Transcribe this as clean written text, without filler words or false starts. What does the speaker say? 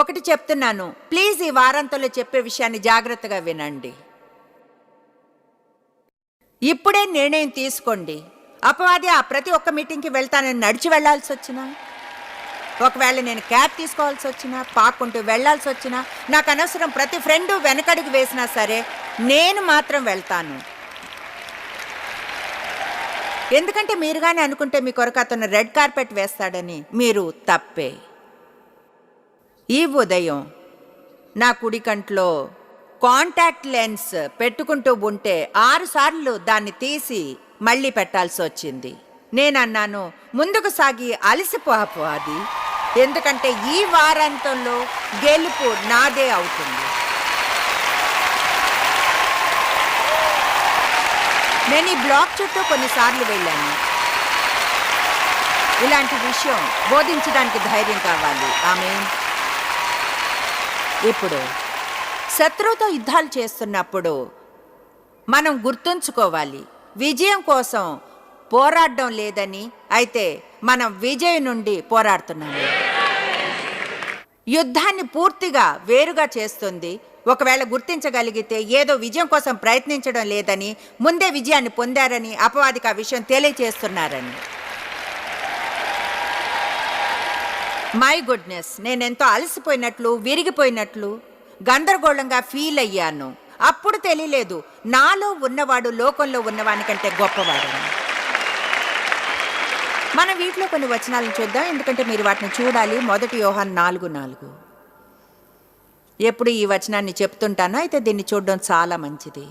ఒకటి చెప్తున్నాను, ప్లీజ్ ఈ వారాంతంలో చెప్పే విషయాన్ని జాగ్రత్తగా వినండి. ఇప్పుడే నిర్ణయం తీసుకోండి. అపవాది ఆ ప్రతి ఒక్క మీటింగ్కి వెళ్తానని నడిచి వెళ్లాల్సి వచ్చినా, ఒకవేళ నేను క్యాబ్ తీసుకోవాల్సి వచ్చినా, పాక్కుంటూ వెళ్లాల్సి వచ్చినా, నాకు అనవసరం ప్రతి ఫ్రెండు వెనకడుగు వేసినా సరే నేను మాత్రం వెళ్తాను. ఎందుకంటే మీరు కానీ అనుకుంటే మీ కొరకు అతను రెడ్ కార్పెట్ వేస్తాడని. మీరు తప్పే. ఈ ఉదయం నా కుడి కంట్లో కాంటాక్ట్ లెన్స్ పెట్టుకుంటూ ఉంటే 6 సార్లు దాన్ని తీసి మళ్ళీ పెట్టాల్సి వచ్చింది. నేనన్నాను, ముందుకు సాగి అలసిపోపు అది, ఎందుకంటే ఈ వారాంతంలో గెలుపు నాదే అవుతుంది. నేను ఈ బ్లాక్ చుట్టూ కొన్నిసార్లు వెళ్ళాను. ఇలాంటి విషయం బోధించడానికి ధైర్యం కావాలి. ఆమేన్. ఇప్పుడు శత్రువుతో యుద్ధాలు చేస్తున్నప్పుడు మనం గుర్తుంచుకోవాలి, విజయం కోసం పోరాడడం లేదని, అయితే మనం విజయం నుండి పోరాడుతున్నాము. యుద్ధాన్ని పూర్తిగా వేరుగా చేస్తుంది. ఒకవేళ గుర్తించగలిగితే ఏదో విజయం కోసం ప్రయత్నించడం లేదని, ముందే విజయాన్ని పొందారని, అపవాదికి ఆ విషయం తెలియచేస్తున్నారని. మై గుడ్నెస్, నేనెంతో అలసిపోయినట్లు, విరిగిపోయినట్లు, గందరగోళంగా ఫీల్ అయ్యాను. అప్పుడు తెలియలేదు నాలో ఉన్నవాడు లోకంలో ఉన్నవానికంటే గొప్పవాడని. మనం వీటిలో కొన్ని వచనాలను చూద్దాం, ఎందుకంటే మీరు వాటిని చూడాలి. 1 యోహాను 4:4. ఎప్పుడు ఈ వచనాన్ని చెప్తుంటానో, అయితే దీన్ని చూడడం చాలా మంచిది.